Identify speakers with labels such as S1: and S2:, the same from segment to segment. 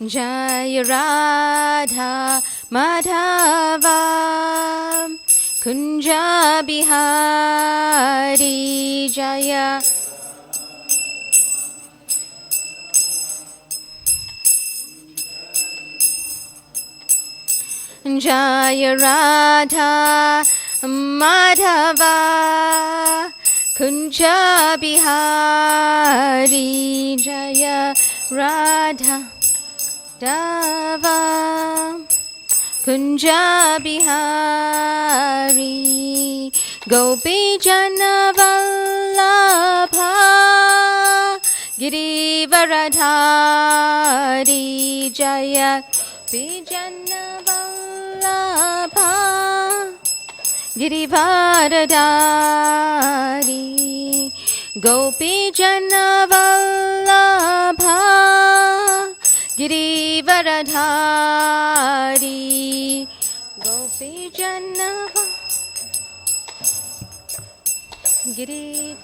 S1: Jaya Radha Madhava Kunja Bihari Jaya Jaya Radha Madhava Kunja Bihari Jaya Radha Dava Kunja Bihari Gopi Jana Vallabha Girivaradhari Jaya Vijana Vallabha Girivaradhari Gopi Jana Vallabha Girivaradhari Gopi Jana Giri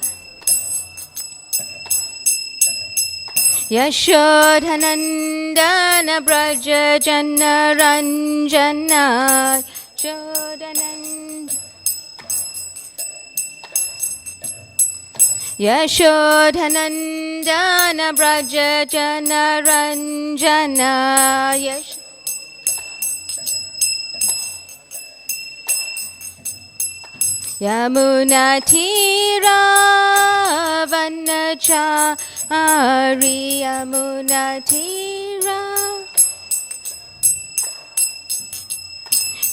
S1: Yashodhanandana Braja Jana Ranjana Yashodhanandana Braja Jana Ranjana Yamuna Tira Vanachari Yamuna Tira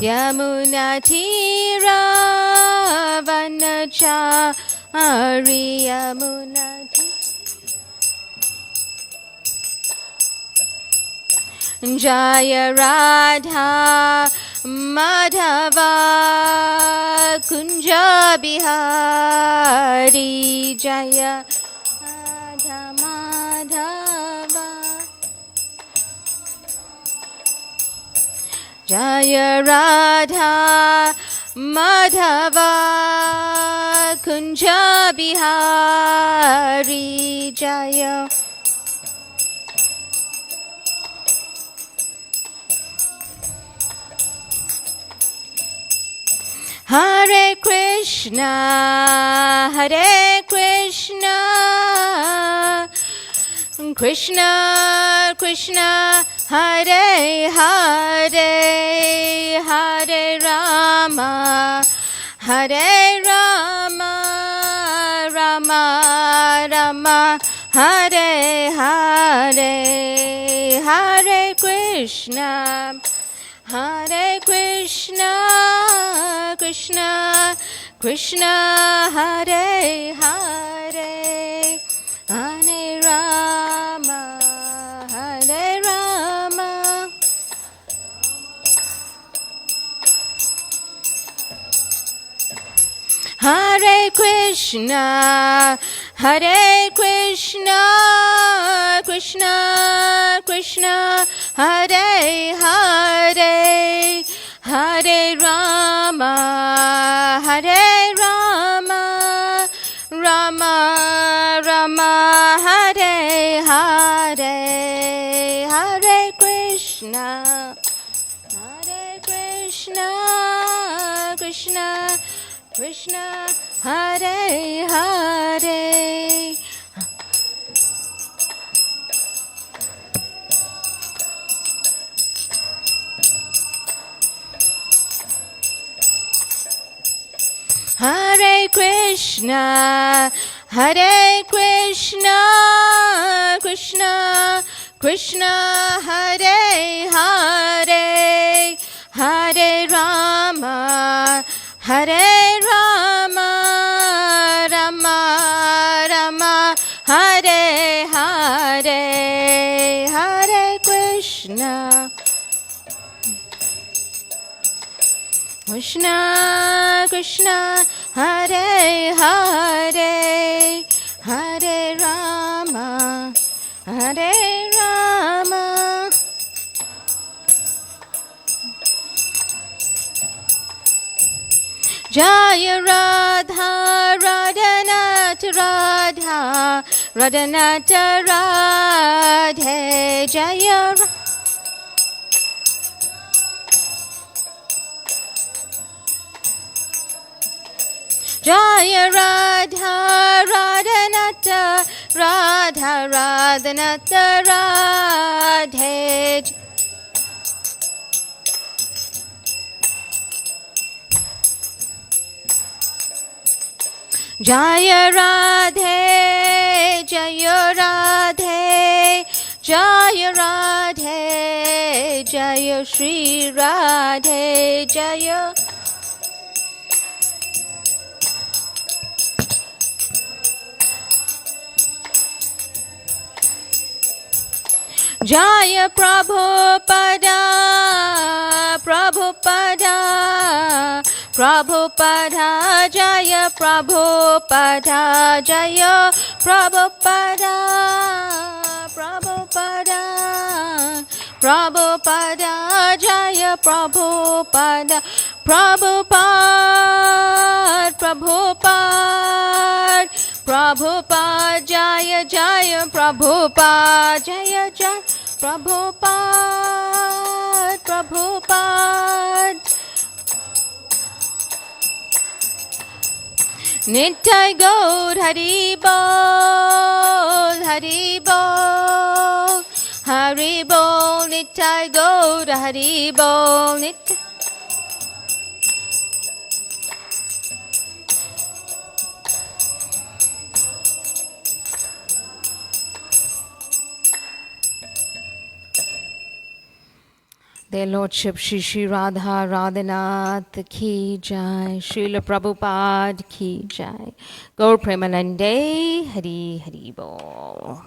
S1: Yamuna Tira Vanachari Yamuna Tira Jaya Radha Madhava Kunja Bihari Jaya Radha Madhava Jaya Radha Madhava Kunja Bihari Jaya Hare Krishna, Hare Krishna, Krishna Krishna, Hare Hare, Hare Rama, Hare Rama, Rama Rama, Hare Hare, Hare Krishna. Hare Krishna, Krishna, Krishna, Hare Hare, Hare Rama, Hare Rama. Hare Krishna, Hare Krishna, Krishna, Krishna, Hare Hare, Hare Rama, Hare Rama, Rama Rama, Hare Hare, Hare Krishna, Hare Krishna, Krishna Krishna, Hare Hare. Hare Krishna, Hare Krishna, Krishna Krishna, Hare Hare, Hare Rama, Hare Rama, Rama Rama, Hare Hare, Hare Krishna, Krishna Krishna, Hare Hare, Hare Rama, Hare Rama. Jaya Radha, Radhanata Radha, Radhanata Radhe, Jaya Radha. Jaya Radha Radhanata Radha Radhanata Radhe. Jaya Radhe Jaya Radhe Jaya Radhe Jaya Shri Radhe Jaya Jaya Prabhupada Prabhupada Prabhupada Jaya Prabhupada Jaya Prabhupada Prabhupada Prabhupada Jaya Prabhupada Prabhupada Prabhupada Prabhupada Jaya Jaya Prabhupada Jaya Jaya Prabhupada Prabhupada Nittai Gaur Hari Bol Hari Bol Hari Bol Nittai Gaur Hari Bol Nittai Their Lordship Shri Shri Radha Radhanath Ki Jai, Srila Prabhupada Ki Jai, Gaur Premanande Hari Hari Bol.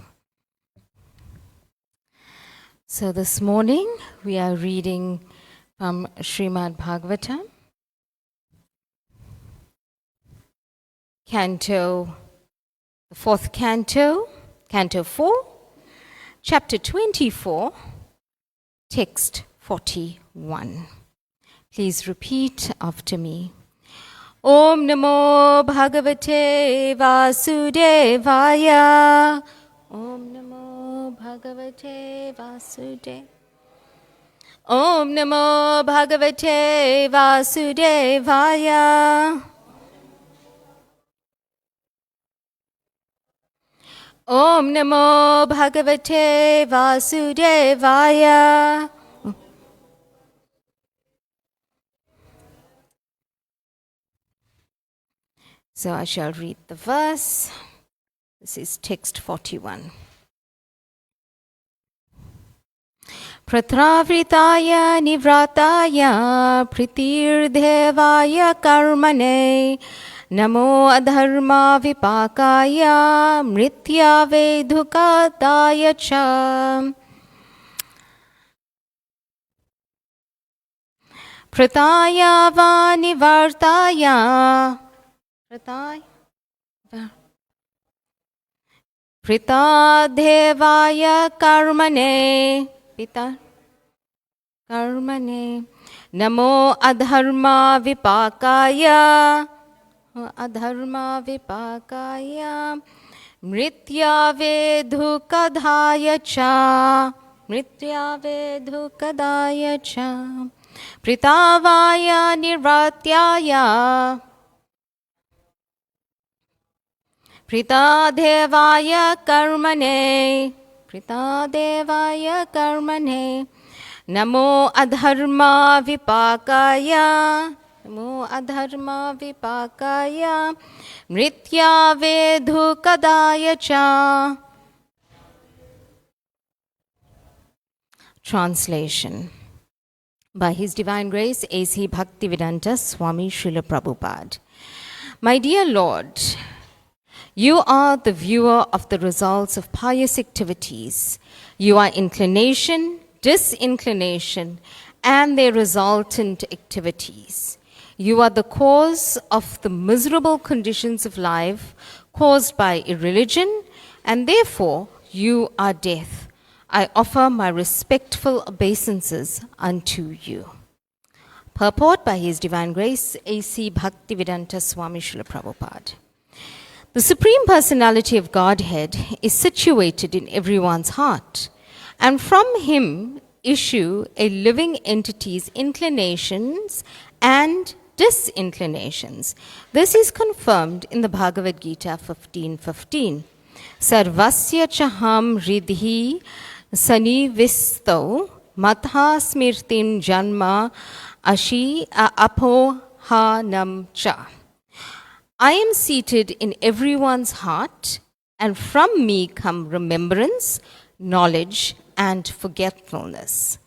S1: So this morning we are reading from Srimad Bhagavatam, Canto, the fourth Canto, Canto 4, Chapter 24, Text 41. Please repeat after me. Om Namo Bhagavate Vasudevaya. Om Namo Bhagavate Vasudevaya. Om Namo Bhagavate Vasudevaya. Om Namo Bhagavate Vasudevaya. So I shall read the verse. This is text 41. Pratravritaya nivrataya pritirdevaya karmane namo adharma vipakaya mrityave dhukadaya cha. Prataya va nivartaya Prita devaya karmane Pita karmane Namo adharma vipakaya Mrityave dhukadaya cha Pritavaya nirvatyaya Prita devaya karmane Namo adharma vipakaya Mrityave dhukadaya cha. Translation. By His Divine Grace, A.C. Bhaktivedanta Swami Srila Prabhupada. My dear Lord, You are the viewer of the results of pious activities. You are inclination, disinclination, and their resultant activities. You are the cause of the miserable conditions of life caused by irreligion, and therefore you are death. I offer my respectful obeisances unto you. Purport by His Divine Grace, A.C. Bhaktivedanta Swami Srila Prabhupada. The Supreme Personality of Godhead is situated in everyone's heart, and from Him issue a living entity's inclinations and disinclinations. This is confirmed in the Bhagavad Gita 15:15. Sarvasya chaham ridhi sanivisto matha smirtim janma ashi apohanam cha. I am seated in everyone's heart, and from me come remembrance, knowledge, and forgetfulness.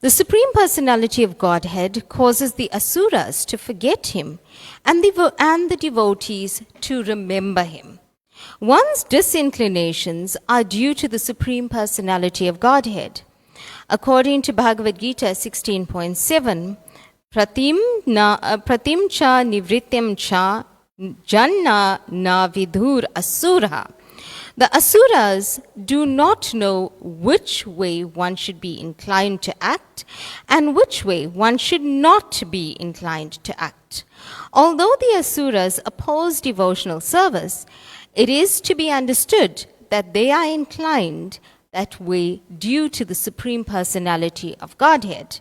S1: The Supreme Personality of Godhead causes the Asuras to forget him and the devotees to remember him. One's disinclinations are due to the Supreme Personality of Godhead. According to Bhagavad Gita 16.7, pratim cha nivrityam cha janna na vidur asura. The Asuras do not know which way one should be inclined to act and which way one should not be inclined to act. Although the Asuras oppose devotional service, it is to be understood that they are inclined that way due to the Supreme Personality of Godhead.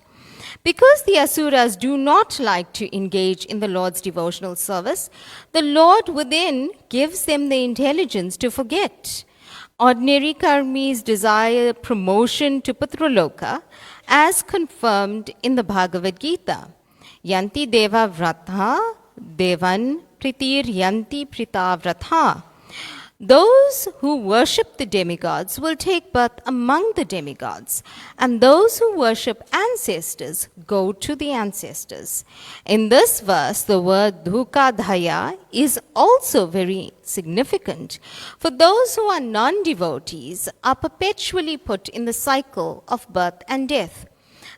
S1: Because the Asuras do not like to engage in the Lord's devotional service, the Lord within gives them the intelligence to forget. Ordinary karmis desire promotion to Putraloka, as confirmed in the Bhagavad Gita. Yanti deva vratha devan pritir yanti prita vratha. Those who worship the demigods will take birth among the demigods, and those who worship ancestors go to the ancestors. In this verse, the word dhukadhaya is also very significant, for those who are non-devotees are perpetually put in the cycle of birth and death.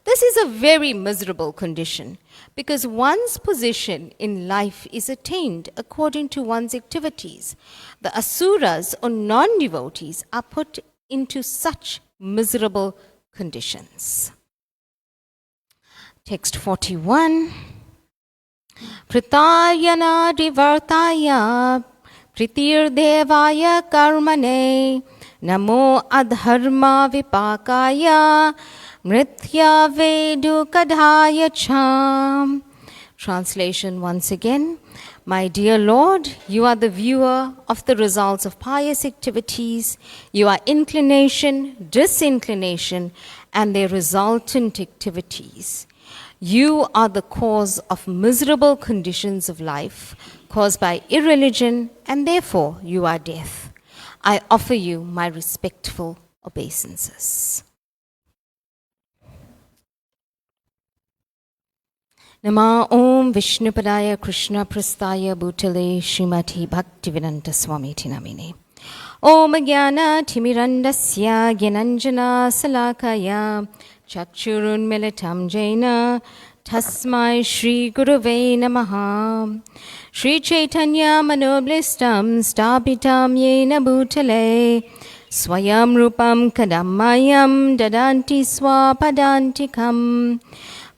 S1: This is a very miserable condition, because one's position in life is attained according to one's activities. The Asuras or non-devotees are put into such miserable conditions. Text 41. Pritayana divartaya pritir devaya karmane namo adharma vipakaya mritya vedu kadhaya cham. Translation once again. My dear Lord, you are the viewer of the results of pious activities. You are inclination, disinclination, and their resultant activities. You are the cause of miserable conditions of life caused by irreligion, and therefore you are death. I offer you my respectful obeisances. Nama Om Vishnupadaya Krishna Prastaya Bhutale Srimati Bhaktivedanta Swamiti Namine. Om Jnana Timirandasya Gyananjana Salakaya Chakshurun Militam Jaina Tasmai Shri Gurave Namaha. Shri Chaitanya Manoblistam Stapitam Yena Bhutale Swayam Rupam Kadamayam Dadanti Swapadantikam.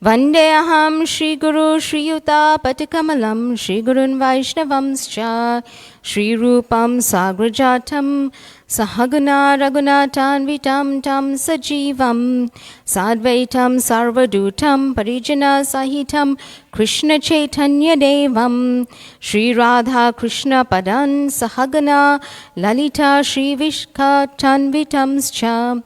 S1: Vandeham Shri Guru Shri Yuta Patikamalam Shri Gurun Vaishnavamscha Shri Rupam Sagrajatam Sahaguna Raghunatan Vitam Tam Sajivam Sadvaitam Sarvadutam Parijana Sahitam Krishna Chaitanya Devam Shri Radha Krishna Padan Sahagana Lalita Shri Vishka Tanvitamscha.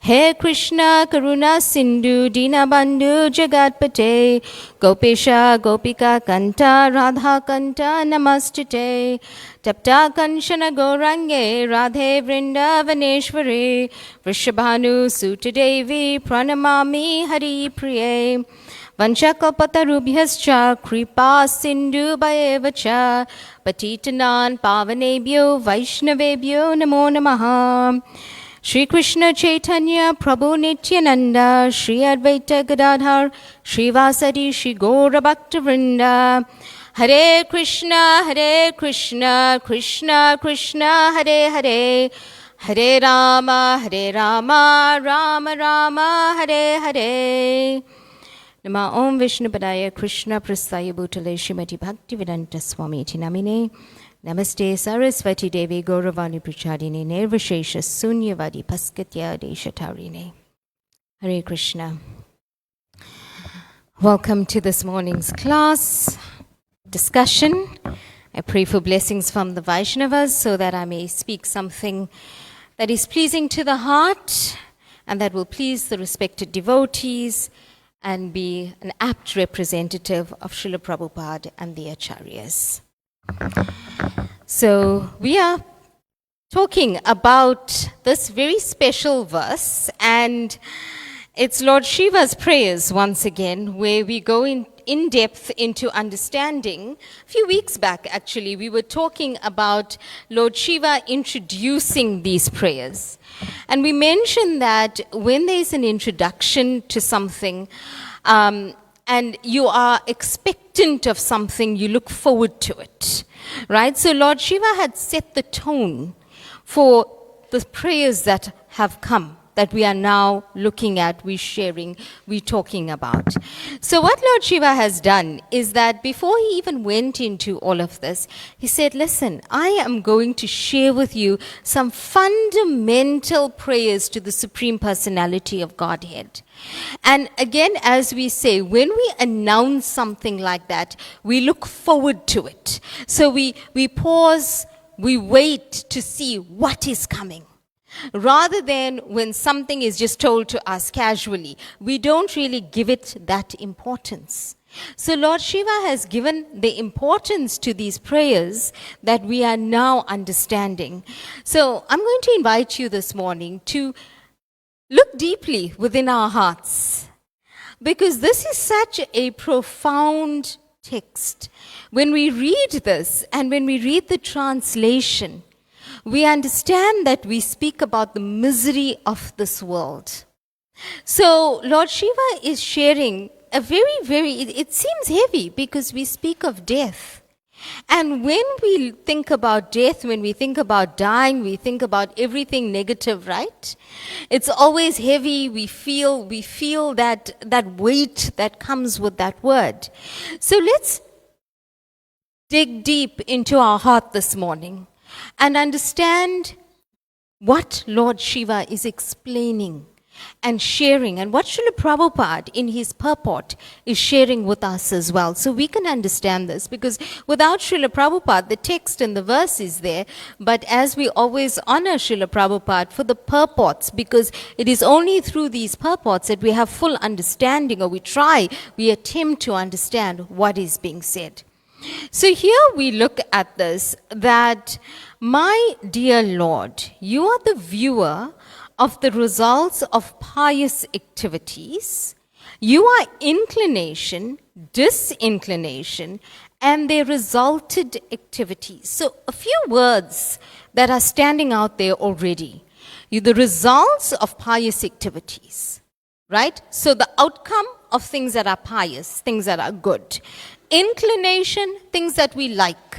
S1: He Krishna Karuna Sindhu Dinabandhu Jagatpate Gopesha Gopika Kanta Radha Kanta Namastite Tapta Kanshana Gorange Radhe Vrindavaneshwari Vrishabhanu Sutadevi Pranamami Hari Priye Vanchakalpatarubhyascha Kripa Sindhu Bhayevacha Patitanan Pavanebhyo Vaishnavebhyo Namo Namaha. Shri Krishna Chaitanya Prabhu Nityananda Shri Advaita Gadadhar Shri Vasadi Shri Gaura Bhakta Vrinda. Hare Krishna Krishna Krishna Hare Hare Hare Rama Rama Rama Hare Hare. Nama Om Vishnupadaya Krishna Prastaya Bhutale Srimati Bhaktivedanta Swamiti Namine. Namaste Saraswati Devi Gauravani Prachadine Nirvashesha Sunyavadi Paskatya Deshatarine. Hare Krishna. Welcome to this morning's class discussion. I pray for blessings from the Vaishnavas so that I may speak something that is pleasing to the heart and that will please the respected devotees and be an apt representative of Srila Prabhupada and the Acharyas. So we are talking about this very special verse, and it's Lord Shiva's prayers once again, where we go in depth into understanding. A few weeks back, actually, we were talking about Lord Shiva introducing these prayers. And we mentioned that when there's an introduction to something, and you are expectant of something, you look forward to it, right? So Lord Shiva had set the tone for the prayers that have come, that we are now looking at, we're sharing, we're talking about. So what Lord Shiva has done is that before he even went into all of this, he said, listen, I am going to share with you some fundamental prayers to the Supreme Personality of Godhead. And again, as we say, when we announce something like that, we look forward to it. So we pause, we wait to see what is coming. Rather than when something is just told to us casually, we don't really give it that importance. So Lord Shiva has given the importance to these prayers that we are now understanding. So I'm going to invite you this morning to look deeply within our hearts, because this is such a profound text. When we read this and when we read the translation, we understand that we speak about the misery of this world. So Lord Shiva is sharing a it seems heavy because we speak of death. And when we think about death, when we think about dying, we think about everything negative, right? It's always heavy. We feel that weight that comes with that word. So let's dig deep into our heart this morning and understand what Lord Shiva is explaining and sharing, and what Srila Prabhupada in his purport is sharing with us as well. So we can understand this, because without Srila Prabhupada, the text and the verse is there, but as we always honor Srila Prabhupada for the purports, because it is only through these purports that we have full understanding, or we attempt to understand what is being said. So here we look at this, that my dear Lord, you are the viewer of the results of pious activities. You are inclination, disinclination, and their resulted activities. So a few words that are standing out there already. The results of pious activities, right? So the outcome of things that are pious, things that are good. Inclination, things that we like.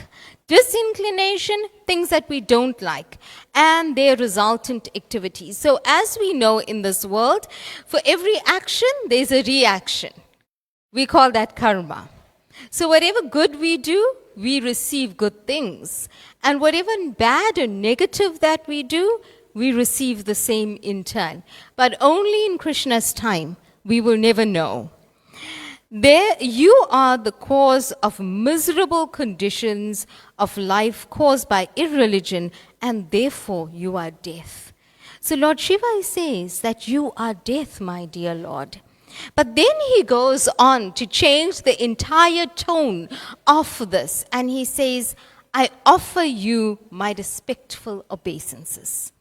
S1: Disinclination, things that we don't like. And their resultant activities. So as we know in this world, for every action, there's a reaction. We call that karma. So whatever good we do, we receive good things. And whatever bad or negative that we do, we receive the same in turn. But only in Krishna's time, we will never know. There you are the cause of miserable conditions of life caused by irreligion, and therefore you are death. So Lord Shiva says that you are death, my dear Lord. But then he goes on to change the entire tone of this, and he says, I offer you my respectful obeisances.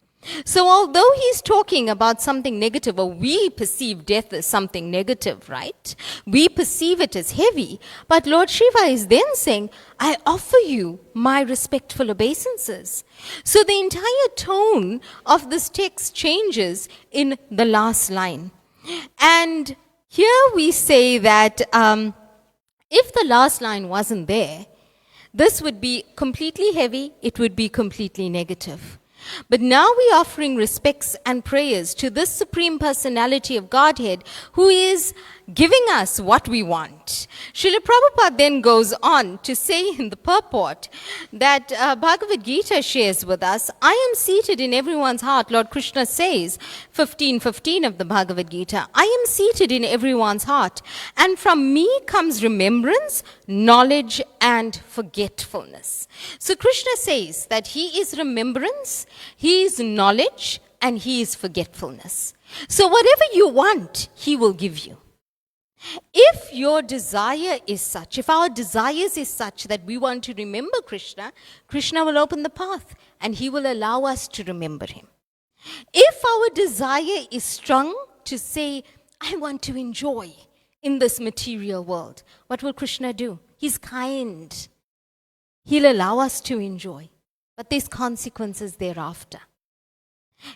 S1: So although he's talking about something negative, or we perceive death as something negative, right? We perceive it as heavy. But Lord Shiva is then saying, I offer you my respectful obeisances. So the entire tone of this text changes in the last line. And here we say that if the last line wasn't there, this would be completely heavy, it would be completely negative. But now we are offering respects and prayers to this Supreme Personality of Godhead who is giving us what we want. Srila Prabhupada then goes on to say in the purport that Bhagavad Gita shares with us, I am seated in everyone's heart. Lord Krishna says, 15:15 of the Bhagavad Gita, I am seated in everyone's heart, and from me comes remembrance, knowledge, and forgetfulness. So Krishna says that he is remembrance, he is knowledge, and he is forgetfulness. So whatever you want, he will give you. If your desire is such, if our desires is such that we want to remember Krishna, Krishna will open the path and he will allow us to remember him. If our desire is strong to say, I want to enjoy in this material world, what will Krishna do? He's kind. He'll allow us to enjoy, but there's consequences thereafter.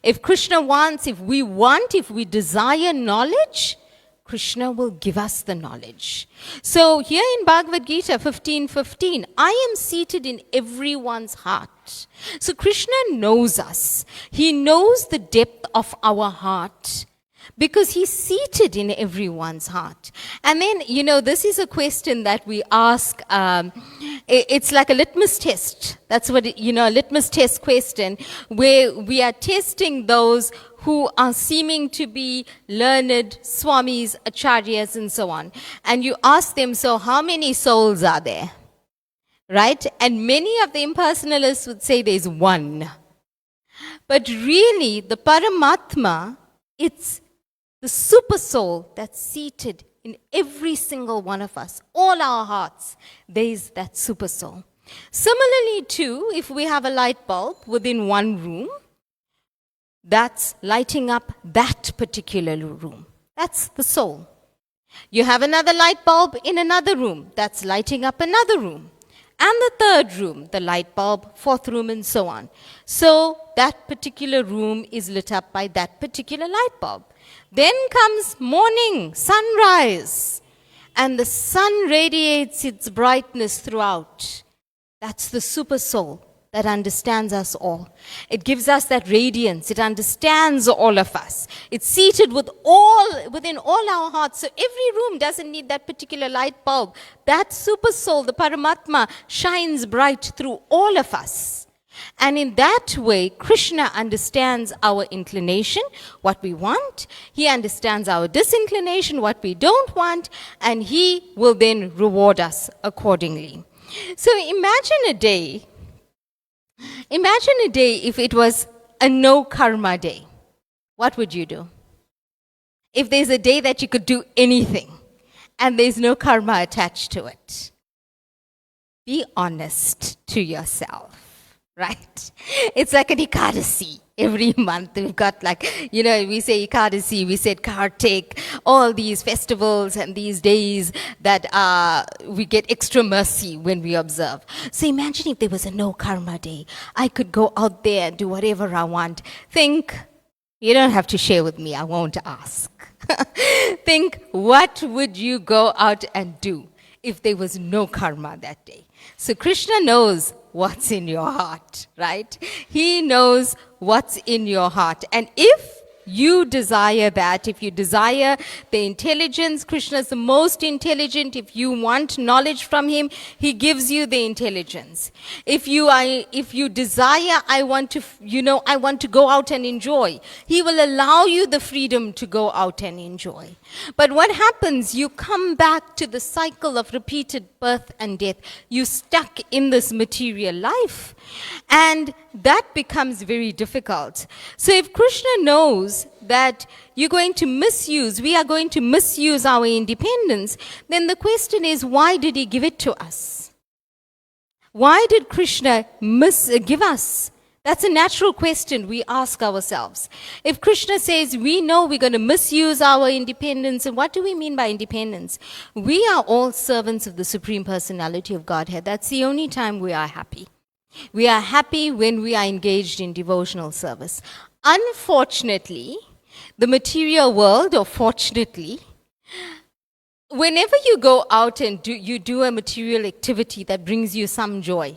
S1: If Krishna wants, if we desire knowledge, Krishna will give us the knowledge. So here in Bhagavad Gita 15:15, I am seated in everyone's heart. So Krishna knows us. He knows the depth of our heart because he's seated in everyone's heart. And then, this is a question that we ask. It's like a litmus test. That's what, a litmus test question where we are testing those who are seeming to be learned, swamis, acharyas, and so on. And you ask them, so how many souls are there? Right? And many of the impersonalists would say there's one. But really, the Paramatma, it's the super soul that's seated in every single one of us, all our hearts, there's that super soul. Similarly, too, if we have a light bulb within one room, that's lighting up that particular room. That's the soul. You have another light bulb in another room. That's lighting up another room. And the third room, the light bulb, fourth room, and so on. So that particular room is lit up by that particular light bulb. Then comes morning, sunrise, and the sun radiates its brightness throughout. That's the super soul that understands us all. It gives us that radiance. It understands all of us. It's seated within all our hearts. So every room doesn't need that particular light bulb. That super soul, the Paramatma, shines bright through all of us. And in that way, Krishna understands our inclination, what we want. He understands our disinclination, what we don't want. And he will then reward us accordingly. So imagine a day if it was a no karma day. What would you do? If there's a day that you could do anything and there's no karma attached to it. Be honest to yourself, right? It's like an Ekadasi. Every month we've got we say Ekadasi, we said Kartik, all these festivals and these days that we get extra mercy when we observe. So imagine if there was a no karma day. I could go out there and do whatever I want. Think, you don't have to share with me, I won't ask. Think, what would you go out and do if there was no karma that day? So Krishna knows what's in your heart, right? He knows what's in your heart. And if you desire that, if you desire the intelligence, Krishna is the most intelligent. If you want knowledge from him, he gives you the intelligence. If you desire, I want to go out and enjoy, he will allow you the freedom to go out and enjoy. But what happens? You come back to the cycle of repeated birth and death. You stuck in this material life. And that becomes very difficult. So if Krishna knows that we are going to misuse our independence, then the question is, why did he give it to us? Why did Krishna give us? That's a natural question we ask ourselves. If Krishna says we know we're going to misuse our independence, and what do we mean by independence? We are all servants of the Supreme Personality of Godhead. That's the only time we are happy. We are happy when we are engaged in devotional service. Unfortunately, the material world, or fortunately, whenever you go out and do a material activity that brings you some joy,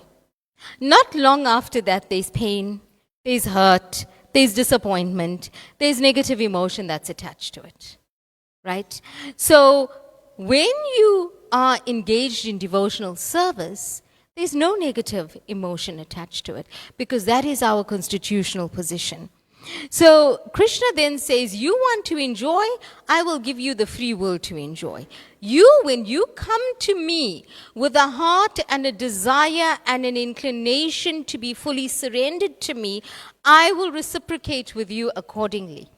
S1: not long after that there's pain, there's hurt, there's disappointment, there's negative emotion that's attached to it, right? So when you are engaged in devotional service, there's no negative emotion attached to it because that is our constitutional position. So Krishna then says, you want to enjoy, I will give you the free will to enjoy. When you come to me with a heart and a desire and an inclination to be fully surrendered to me, I will reciprocate with you accordingly.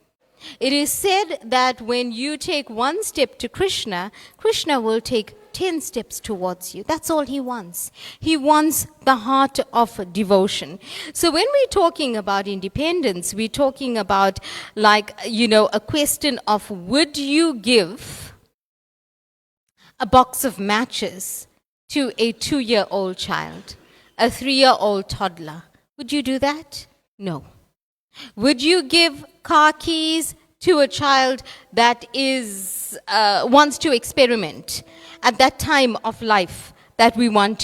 S1: It is said that when you take one step to Krishna, Krishna will take 10 steps towards you. That's all he wants. He wants the heart of devotion. So when we're talking about independence, we're talking about a question of, would you give a box of matches to a 2-year-old child, a 3-year-old toddler? Would you do that? No. Would you give car keys to a child that wants to experiment at that time of life that they want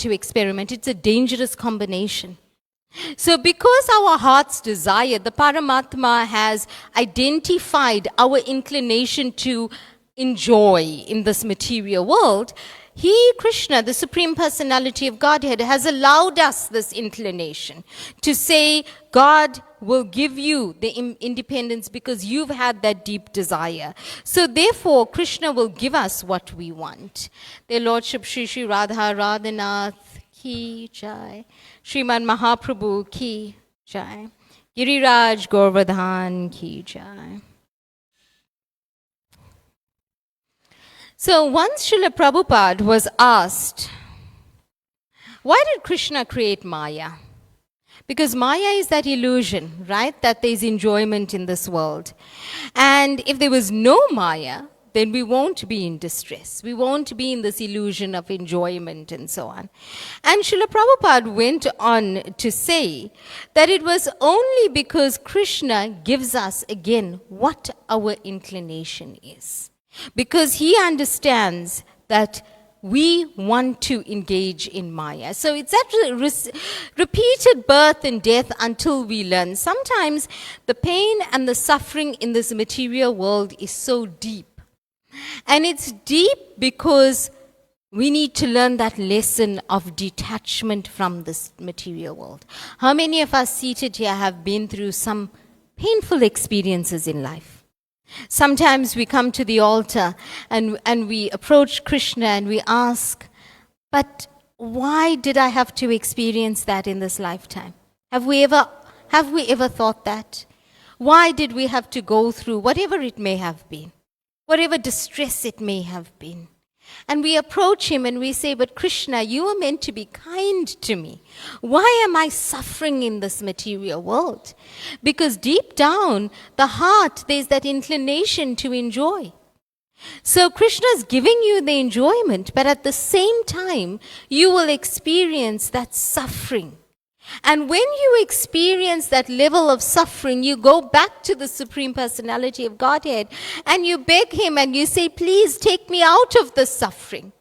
S1: to experiment? It's a dangerous combination. So because our heart's desire, the Paramatma has identified our inclination to enjoy in this material world, he, Krishna, the Supreme Personality of Godhead, has allowed us this inclination to say, God will give you the independence because you've had that deep desire. So therefore, Krishna will give us what we want. Their Lordship Shri Shri Radha Radhanath Ki Jai, Srimad Mahaprabhu Ki Jai, Giriraj Govardhan Ki Jai. So once Srila Prabhupada was asked, why did Krishna create Maya? Because Maya is that illusion, right? That there's enjoyment in this world. And if there was no Maya, then we won't be in distress. We won't be in this illusion of enjoyment and so on. And Srila Prabhupada went on to say that it was only because Krishna gives us again what our inclination is. Because he understands that we want to engage in Maya. So it's that repeated birth and death until we learn. Sometimes the pain and the suffering in this material world is so deep. And it's deep because we need to learn that lesson of detachment from this material world. How many of us seated here have been through some painful experiences in life? Sometimes we come to the altar and we approach Krishna and we ask, but why did I have to experience that in this lifetime? Have we ever thought that? Why did we have to go through whatever it may have been, whatever distress it may have been? And we approach him and we say, but Krishna, you are meant to be kind to me. Why am I suffering in this material world? Because deep down, the heart, there's that inclination to enjoy. So Krishna is giving you the enjoyment, but at the same time, you will experience that suffering. And when you experience that level of suffering, you go back to the Supreme Personality of Godhead and you beg him and you say, please take me out of the suffering.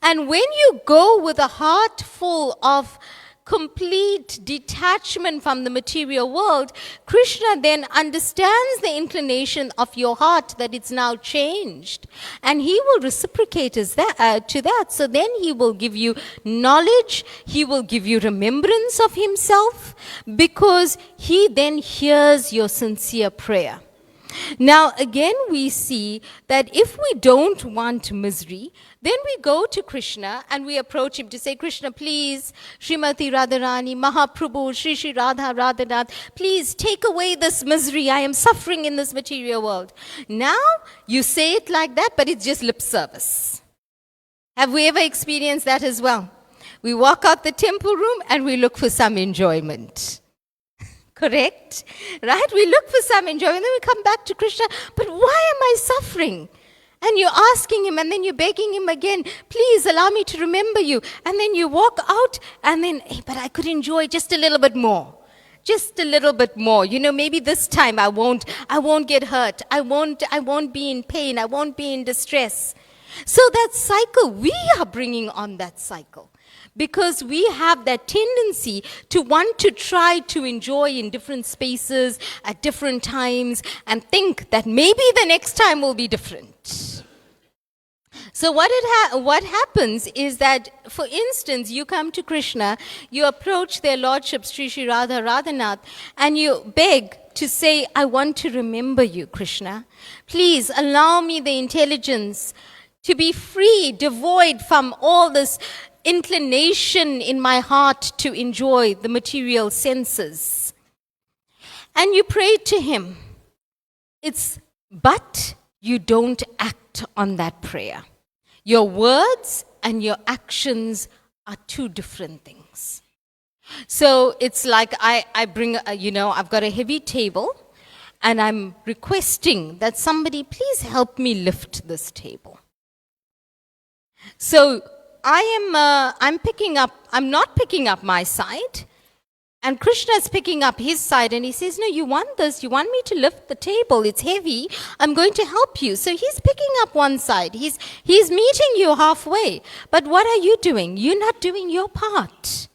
S1: And when you go with a heart full of complete detachment from the material world, Krishna then understands the inclination of your heart that it's now changed. And he will reciprocate to that. So then he will give you knowledge, he will give you remembrance of himself, because he then hears your sincere prayer. Now again we see that if we don't want misery, then we go to Krishna and we approach him to say, Krishna, please, Srimati Radharani, Mahaprabhu, Shri Shri Radha Radhanath, please take away this misery. I am suffering in this material world. Now you say it like that, but it's just lip service. Have we ever experienced that as well? We walk out the temple room and we look for some enjoyment. Correct? Right? We look for some enjoyment, then we come back to Krishna, but why am I suffering? And you're asking him, and then you're begging him again, please allow me to remember you. And then you walk out, and then, hey, but I could enjoy just a little bit more. Just a little bit more. You know, maybe this time I won't get hurt. I won't be in pain. I won't be in distress. So that cycle, we are bringing on that cycle. Because we have that tendency to want to try to enjoy in different spaces at different times and think that maybe the next time will be different. So what happens is that, for instance, you come to Krishna, you approach their lordship, Sri Sri Radha Radhanath, and you beg to say, I want to remember you, Krishna. Please allow me the intelligence to be free, devoid from all this inclination in my heart to enjoy the material senses. And you pray to him. But you don't act on that prayer. Your words and your actions are two different things. So it's like I bring, I've got a heavy table, and I'm requesting that somebody please help me lift this table. So I'm not picking up my side, and Krishna is picking up his side, and he says, no, you want this, you want me to lift the table, it's heavy, I'm going to help you. So he's picking up one side, he's meeting you halfway. But what are you doing? You're not doing your part.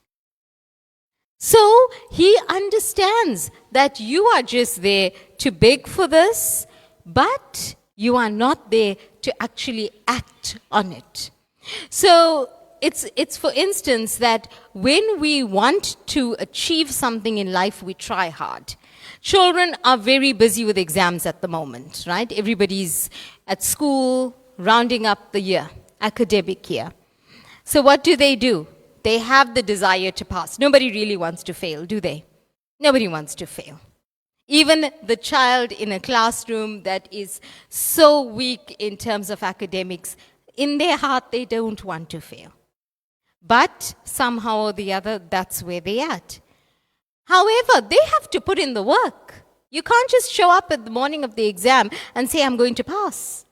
S1: So he understands that you are just there to beg for this, but you are not there to actually act on it. So it's for instance that when we want to achieve something in life, we try hard. Children are very busy with exams at the moment, right? Everybody's at school, rounding up the year, academic year. So what do? They have the desire to pass. Nobody really wants to fail, do they? Nobody wants to fail. Even the child in a classroom that is so weak in terms of academics, in their heart, they don't want to fail. But somehow or the other, that's where they're at. However, they have to put in the work. You can't just show up at the morning of the exam and say, I'm going to pass.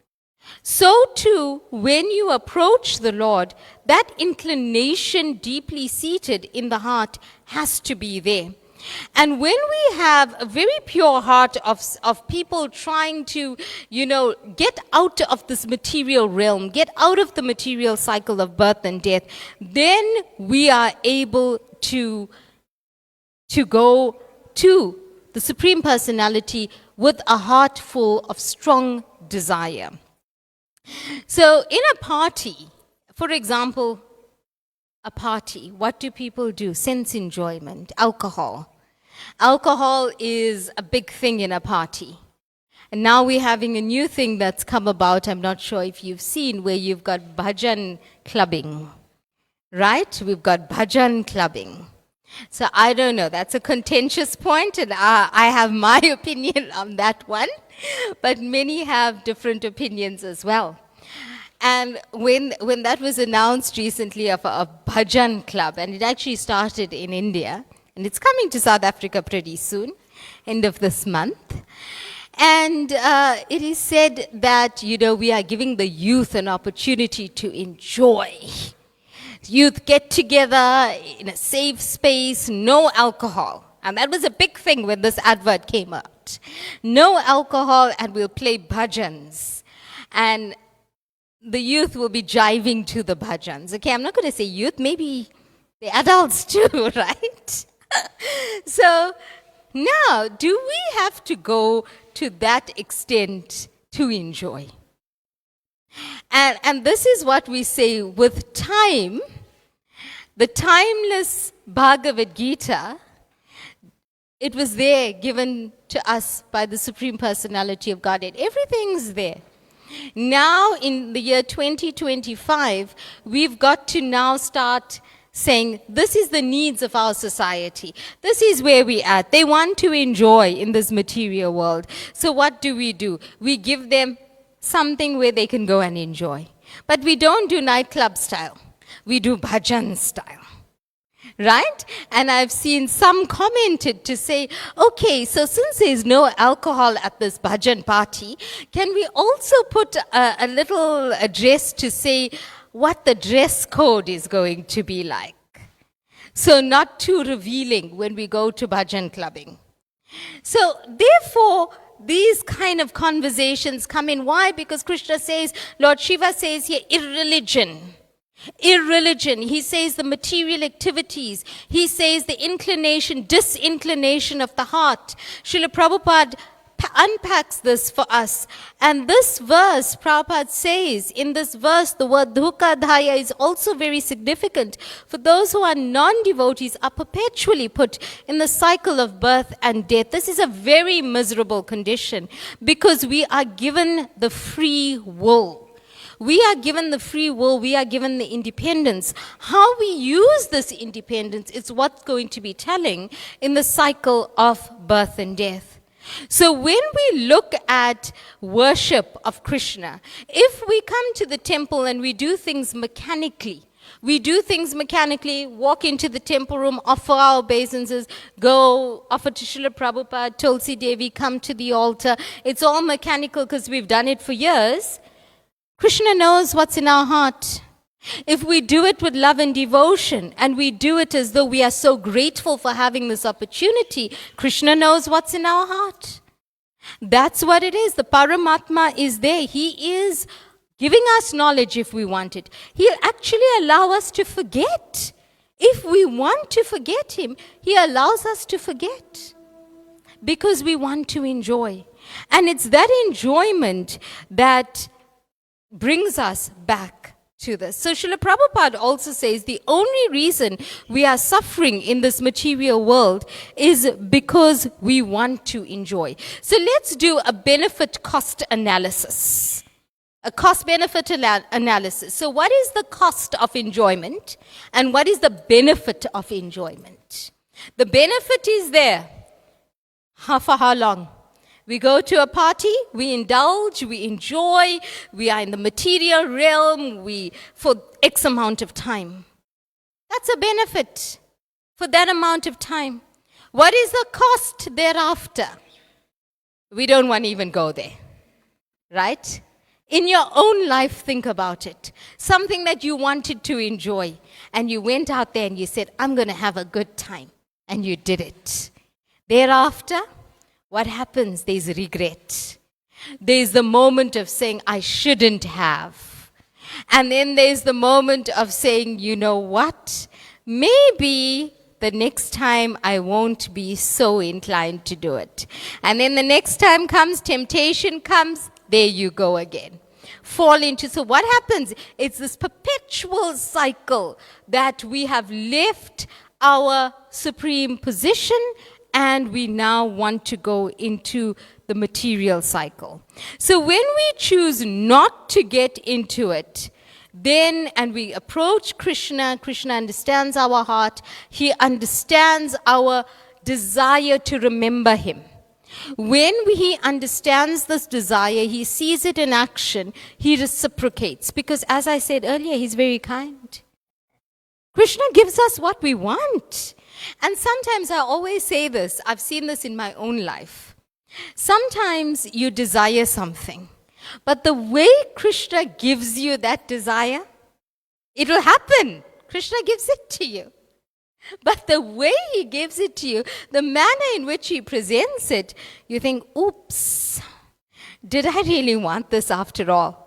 S1: So too, when you approach the Lord, that inclination deeply seated in the heart has to be there. And when we have a very pure heart of people trying to, get out of this material realm, get out of the material cycle of birth and death, then we are able to go to the Supreme Personality with a heart full of strong desire. So in a party, for example, a party, what do people do? Sense enjoyment, alcohol. Alcohol is a big thing in a party. And now we're having a new thing that's come about, I'm not sure if you've seen, where you've got bhajan clubbing, right? We've got bhajan clubbing. So I don't know, that's a contentious point, and I have my opinion on that one, but many have different opinions as well. And when that was announced recently of a bhajan club, and it actually started in India, and it's coming to South Africa pretty soon, end of this month. And it is said that, we are giving the youth an opportunity to enjoy. Youth get together in a safe space, no alcohol. And that was a big thing when this advert came out. No alcohol, and we'll play bhajans. And the youth will be jiving to the bhajans. Okay, I'm not going to say youth, maybe the adults too, right? So now, do we have to go to that extent to enjoy? And this is what we say with time. The timeless Bhagavad Gita, it was there given to us by the Supreme Personality of Godhead. Everything's there. Now, in the year 2025, we've got to now start saying, this is the needs of our society. This is where we're at. They want to enjoy in this material world. So what do? We give them something where they can go and enjoy. But we don't do nightclub style. We do bhajan style. Right? And I've seen some commented to say, okay, so since there's no alcohol at this bhajan party, can we also put a little address to say what the dress code is going to be like? So not too revealing when we go to bhajan clubbing. So therefore, these kind of conversations come in. Why? Because Krishna says, Lord Shiva says here, irreligion. Irreligion, he says the material activities, he says the disinclination of the heart. Srila Prabhupada unpacks this for us. And this verse, Prabhupada says, in this verse, the word dukkha dhaya is also very significant. For those who are non-devotees are perpetually put in the cycle of birth and death. This is a very miserable condition because we are given the free will. We are given the free will, we are given the independence. How we use this independence is what's going to be telling in the cycle of birth and death. So when we look at worship of Krishna, if we come to the temple and we do things mechanically, walk into the temple room, offer our obeisances, go offer to Srila Prabhupada, Tulsi Devi, come to the altar. It's all mechanical because we've done it for years. Krishna knows what's in our heart. If we do it with love and devotion, and we do it as though we are so grateful for having this opportunity, Krishna knows what's in our heart. That's what it is. The Paramatma is there. He is giving us knowledge if we want it. He'll actually allow us to forget. If we want to forget him, he allows us to forget because we want to enjoy. And it's that enjoyment that brings us back to this. So Srila Prabhupada also says the only reason we are suffering in this material world is because we want to enjoy. So let's do a benefit-cost analysis. A cost-benefit analysis. So what is the cost of enjoyment and what is the benefit of enjoyment? The benefit is there. For how long? We go to a party, we indulge, we enjoy, we are in the material realm, for X amount of time. That's a benefit for that amount of time. What is the cost thereafter? We don't want to even go there, right? In your own life, think about it. Something that you wanted to enjoy, and you went out there and you said, I'm going to have a good time, and you did it. Thereafter, what happens? There's regret. There's the moment of saying, I shouldn't have. And then there's the moment of saying, you know what? Maybe the next time I won't be so inclined to do it. And then the next time comes, temptation comes, there you go again. Fall into. So what happens? It's this perpetual cycle that we have left our supreme position and we now want to go into the material cycle. So when we choose not to get into it, then, and we approach Krishna, Krishna understands our heart, he understands our desire to remember him. When he understands this desire, he sees it in action, he reciprocates. Because as I said earlier, he's very kind. Krishna gives us what we want. And sometimes I always say this, I've seen this in my own life. Sometimes you desire something, but the way Krishna gives you that desire, it will happen. Krishna gives it to you. But the way he gives it to you, the manner in which he presents it, you think, oops, did I really want this after all?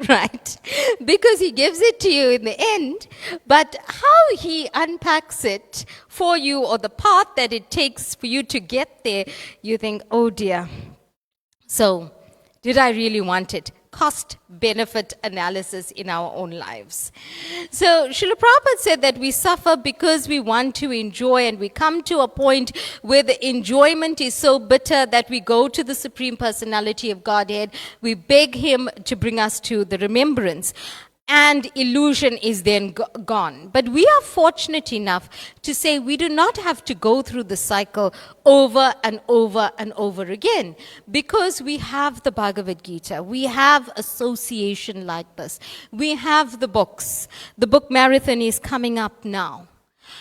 S1: Right? Because he gives it to you in the end, but how he unpacks it for you or the path that it takes for you to get there, you think, oh dear. So, did I really want it? Cost-benefit analysis in our own lives. So Srila Prabhupada said that we suffer because we want to enjoy, and we come to a point where the enjoyment is so bitter that we go to the Supreme Personality of Godhead, we beg him to bring us to the remembrance, and illusion is then gone. But we are fortunate enough to say we do not have to go through the cycle over and over and over again, because we have the Bhagavad Gita, we have association like this, we have the books. The book marathon is coming up now.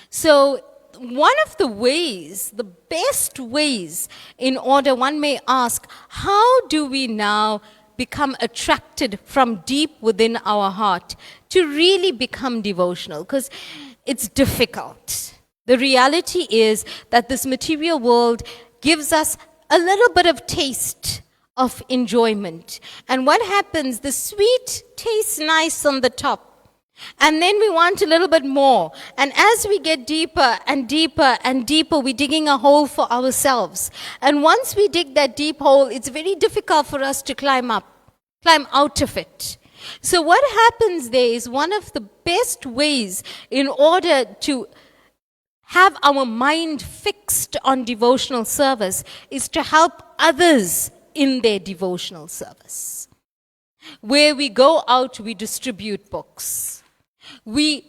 S1: So one of the ways, the best ways, in order, one may ask, how do we now become attracted from deep within our heart to really become devotional? Because it's difficult. The reality is that this material world gives us a little bit of taste of enjoyment. And what happens? The sweet tastes nice on the top, And then we want a little bit more. And as we get deeper and deeper and deeper, we're digging a hole for ourselves. And once we dig that deep hole, it's very difficult for us to climb out of it. So what happens there is one of the best ways in order to have our mind fixed on devotional service is to help others in their devotional service. Where we go out, we distribute books. We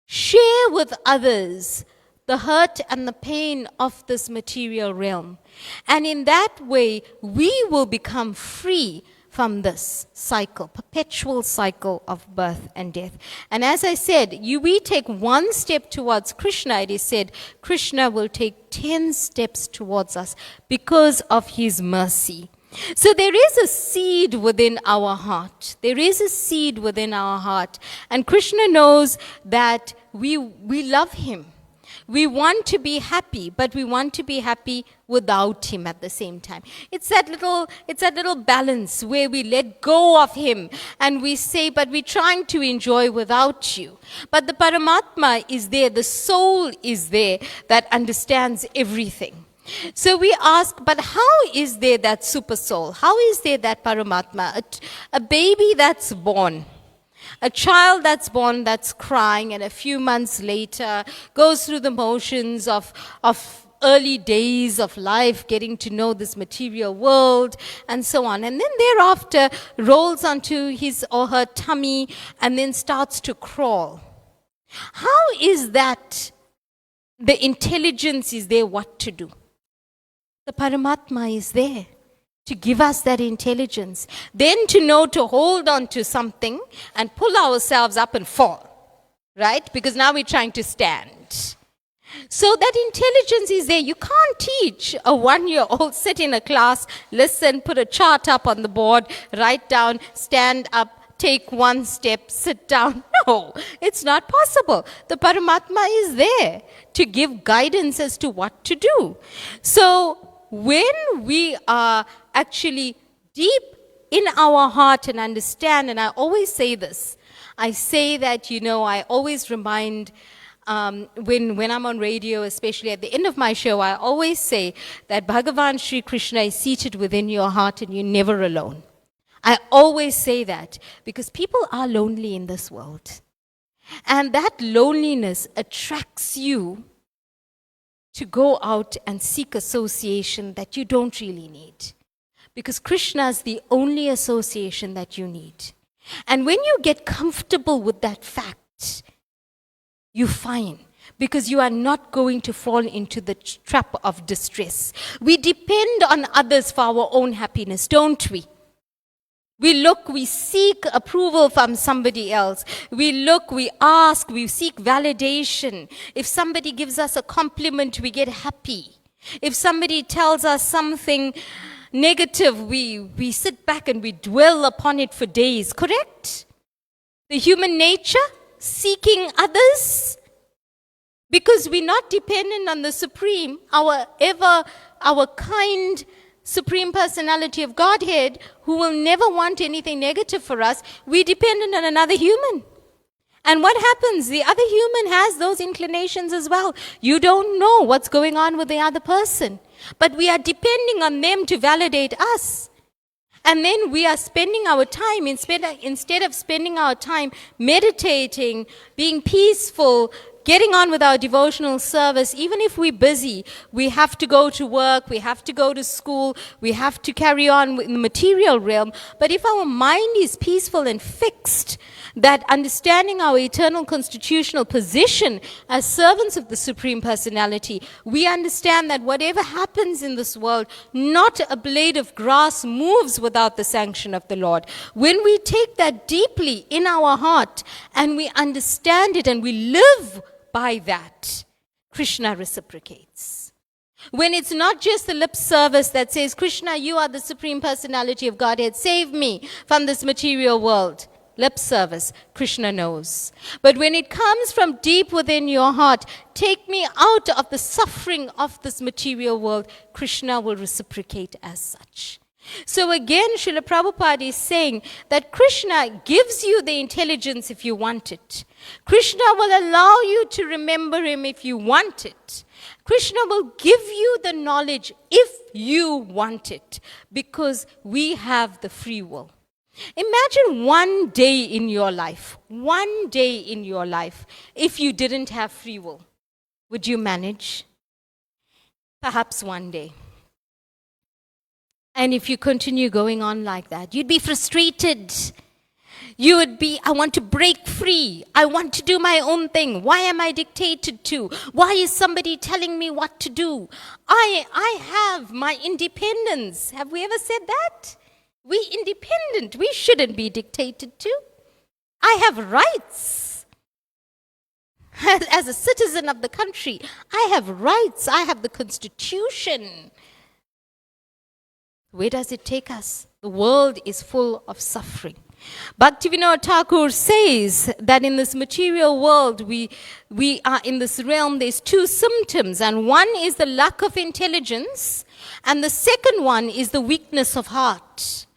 S1: share with others the hurt and the pain of this material realm. And in that way, we will become free from this cycle, perpetual cycle of birth and death. And as I said, we take one step towards Krishna. It is said, Krishna will take 10 steps towards us because of his mercy. So there is a seed within our heart. There is a seed within our heart. And Krishna knows that we love him. We want to be happy, but we want to be happy without him at the same time. It's that little balance where we let go of him and we say, but we're trying to enjoy without you. But the Paramatma is there, the soul is there that understands everything. So we ask, but how is there that super soul? How is there that Paramatma? A baby that's born. A child that's born, that's crying, and a few months later goes through the motions of early days of life, getting to know this material world, and so on. And then thereafter rolls onto his or her tummy and then starts to crawl. How is that the intelligence is there what to do? The Paramatma is there to give us that intelligence. Then to know to hold on to something and pull ourselves up and fall, right? Because now we're trying to stand. So that intelligence is there. You can't teach a 1-year-old, sit in a class, listen, put a chart up on the board, write down, stand up, take one step, sit down. No, it's not possible. The Paramatma is there to give guidance as to what to do. So when we are actually deep in our heart and understand, and I always say this, I say that, I always remind, when I'm on radio, especially at the end of my show, I always say that Bhagavan Sri Krishna is seated within your heart and you're never alone. I always say that because people are lonely in this world. And that loneliness attracts you to go out and seek association that you don't really need. Because Krishna is the only association that you need. And when you get comfortable with that fact, you're fine. Because you are not going to fall into the trap of distress. We depend on others for our own happiness, don't we? We seek approval from somebody else. We ask, we seek validation. If somebody gives us a compliment, we get happy. If somebody tells us something negative, we sit back and we dwell upon it for days, correct? The human nature, seeking others, because we're not dependent on the Supreme, our kind Supreme Personality of Godhead, who will never want anything negative for us. We're dependent on another human. And what happens? The other human has those inclinations as well. You don't know what's going on with the other person. But we are depending on them to validate us. And then we are spending our time, instead of spending our time meditating, being peaceful, getting on with our devotional service. Even if we're busy, we have to go to work, we have to go to school, we have to carry on in the material realm. But if our mind is peaceful and fixed, that understanding our eternal constitutional position as servants of the Supreme Personality, we understand that whatever happens in this world, not a blade of grass moves without the sanction of the Lord. When we take that deeply in our heart and we understand it and we live by that, Krishna reciprocates. When it's not just the lip service that says, Krishna, you are the Supreme Personality of Godhead, save me from this material world. Lip service, Krishna knows. But when it comes from deep within your heart, take me out of the suffering of this material world, Krishna will reciprocate as such. So again, Srila Prabhupada is saying that Krishna gives you the intelligence if you want it. Krishna will allow you to remember him if you want it. Krishna will give you the knowledge if you want it, because we have the free will. Imagine one day in your life, if you didn't have free will. Would you manage? Perhaps one day. And if you continue going on like that, you'd be frustrated. You would be, I want to break free. I want to do my own thing. Why am I dictated to? Why is somebody telling me what to do? I have my independence. Have we ever said that? We independent. We shouldn't be dictated to. I have rights. As a citizen of the country, I have rights. I have the Constitution. Where does it take us? The world is full of suffering. Bhaktivinoda Thakur says that in this material world, we are in this realm, there's two symptoms, and one is the lack of intelligence, and the second one is the weakness of heart.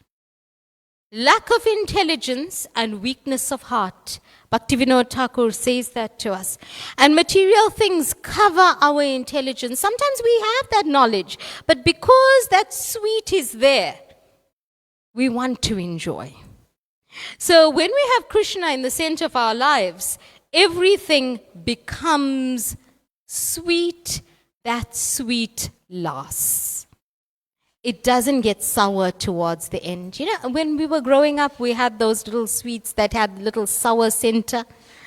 S1: Lack of intelligence and weakness of heart. Bhaktivinoda Thakur says that to us. And material things cover our intelligence. Sometimes we have that knowledge, but because that sweet is there, we want to enjoy. So when we have Krishna in the center of our lives, everything becomes sweet. That sweet lasts. It doesn't get sour towards the end. You know, when we were growing up, we had those little sweets that had little sour center.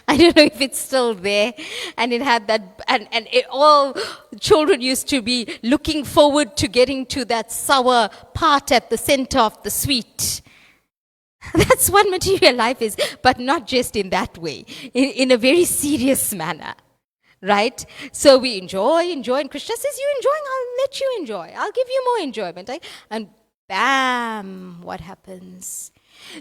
S1: I don't know if it's still there. And it had that, all children used to be looking forward to getting to that sour part at the center of the sweet. That's what material life is, but not just in that way, in a very serious manner. Right? So we enjoy, and Krishna says, you enjoying, I'll let you enjoy. I'll give you more enjoyment. Right? And bam, what happens?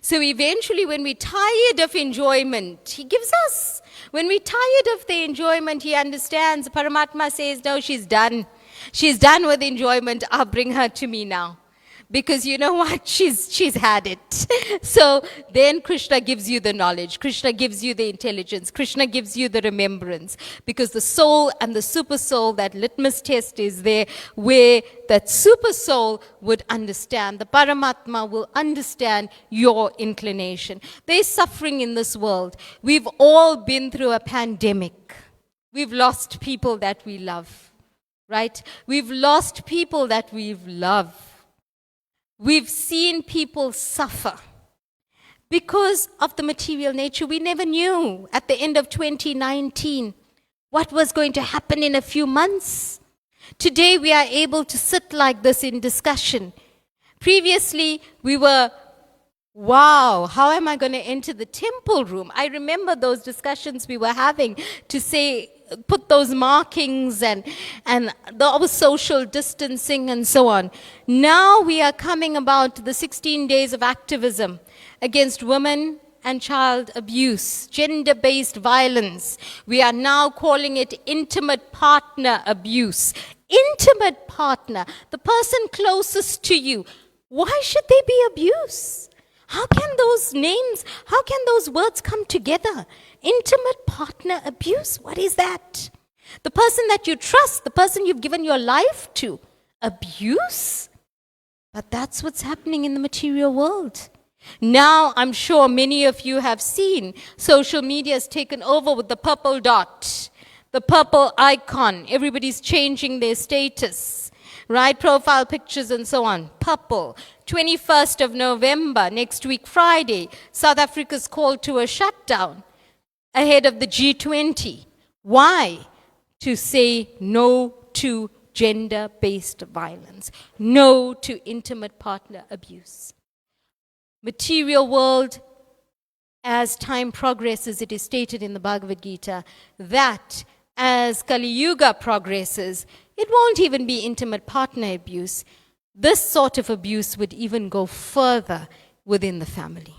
S1: So eventually when we're tired of enjoyment, he gives us. When we're tired of the enjoyment, he understands. Paramatma says, no, she's done. She's done with enjoyment. I'll bring her to me now. Because you know what? She's had it. So then Krishna gives you the knowledge. Krishna gives you the intelligence. Krishna gives you the remembrance. Because the soul and the super soul, that litmus test is there where that super soul would understand. The Paramatma will understand your inclination. There's suffering in this world. We've all been through a pandemic. We've lost people that we love. Right? We've lost people that we've loved. We've seen people suffer because of the material nature. We never knew at the end of 2019 what was going to happen in a few months. Today we are able to sit like this in discussion. Previously we were, wow, how am I going to enter the temple room? I remember those discussions we were having to say, put those markings and the social distancing and so on. Now we are coming about the 16 days of activism against women and child abuse, gender-based violence. We are now calling it intimate partner abuse. Intimate partner, the person closest to you. Why should they be abused? How can those names, how can those words come together? Intimate partner abuse, what is that? The person that you trust, the person you've given your life to, abuse? But that's what's happening in the material world. Now, I'm sure many of you have seen social media has taken over with the purple dot, the purple icon. Everybody's changing their status, right? Profile pictures and so on. Purple. 21st of November, next week, Friday, South Africa's called to a shutdown ahead of the G20. Why? To say no to gender-based violence, no to intimate partner abuse. Material world, as time progresses, it is stated in the Bhagavad Gita that as Kali Yuga progresses, it won't even be intimate partner abuse. This sort of abuse would even go further within the family.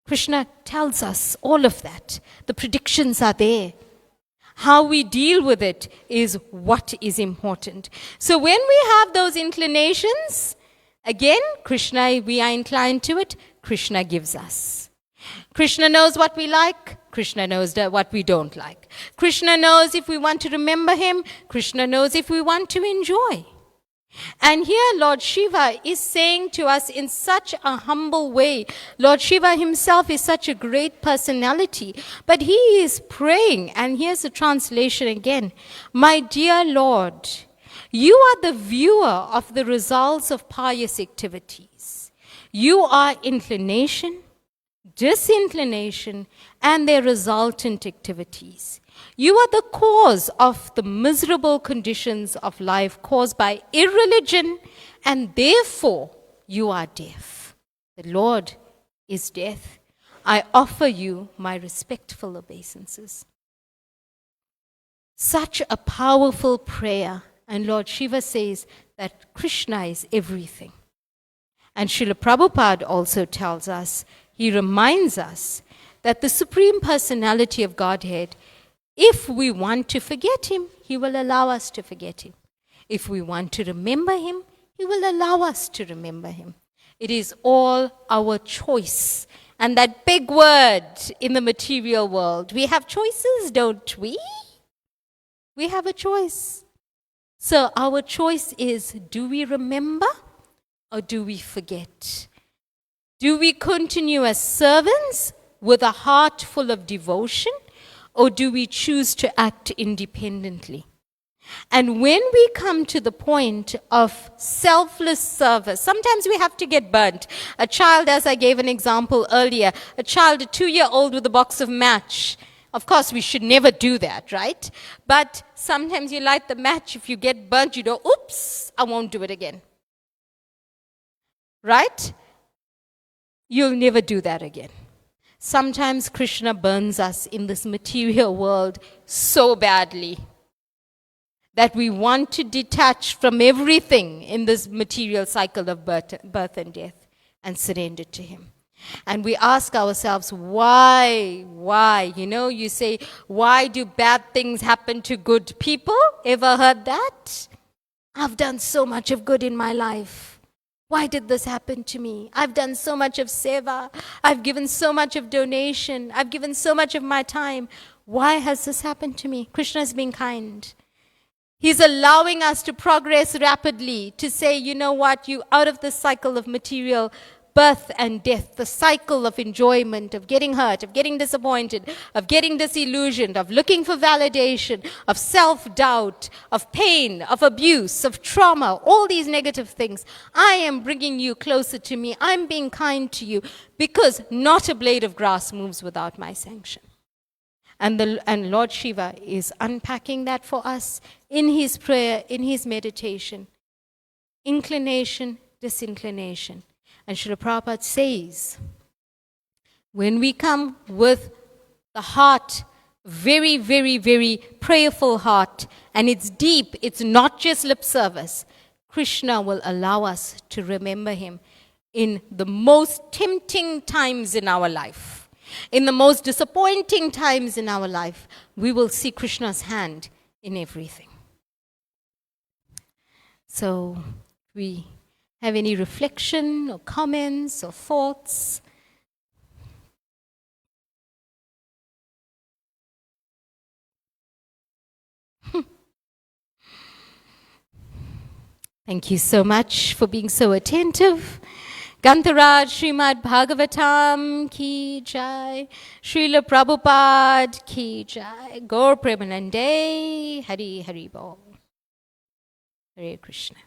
S1: Krishna tells us all of that. The predictions are there. How we deal with it is what is important. So when we have those inclinations, Again, Krishna, we are inclined to it, Krishna gives us. Krishna knows what we like, Krishna knows what we don't like. Krishna knows if we want to remember him, Krishna knows if we want to enjoy. And here Lord Shiva is saying to us in such a humble way. Lord Shiva himself is such a great personality, but he is praying, and here's the translation again. My dear Lord, you are the viewer of the results of pious activities. You are inclination, disinclination, and their resultant activities. You are the cause of the miserable conditions of life caused by irreligion, and therefore you are deaf. The Lord is deaf. I offer you my respectful obeisances. Such a powerful prayer, and Lord Shiva says that Krishna is everything. And Srila Prabhupada also tells us, he reminds us that the Supreme Personality of Godhead, if we want to forget him, he will allow us to forget him. If we want to remember him, he will allow us to remember him. It is all our choice. And that big word in the material world, we have choices, don't we? We have a choice. So our choice is, do we remember or do we forget? Do we continue as servants with a heart full of devotion, or do we choose to act independently? And when we come to the point of selfless service, sometimes we have to get burnt. A child, as I gave an example earlier, a child, a 2-year-old with a box of match. Of course, we should never do that, right? But sometimes you light the match, if you get burnt, you go, oops, I won't do it again. Right? You'll never do that again. Sometimes Krishna burns us in this material world so badly that we want to detach from everything in this material cycle of birth and death and surrender to him. And we ask ourselves, why? You know, you say, why do bad things happen to good people? Ever heard that? I've done so much of good in my life. Why did this happen to me? I've done so much of seva. I've given so much of donation. I've given so much of my time. Why has this happened to me? Krishna is being kind. He's allowing us to progress rapidly, to say, you know what, you out of this cycle of material birth and death, the cycle of enjoyment, of getting hurt, of getting disappointed, of getting disillusioned, of looking for validation, of self-doubt, of pain, of abuse, of trauma, all these negative things. I am bringing you closer to me. I'm being kind to you because not a blade of grass moves without my sanction. And Lord Shiva is unpacking that for us in his prayer, in his meditation. Inclination, disinclination. And Srila Prabhupada says, when we come with the heart, very, very, very prayerful heart, and it's deep, it's not just lip service, Krishna will allow us to remember him in the most tempting times in our life. In the most disappointing times in our life, we will see Krishna's hand in everything. So we have any reflection or comments or thoughts? Thank you so much for being so attentive. Gantharaj Srimad Bhagavatam ki jai, Srila Prabhupada ki jai, Gaur Premanande, Hari Hari Bol. Hare Krishna.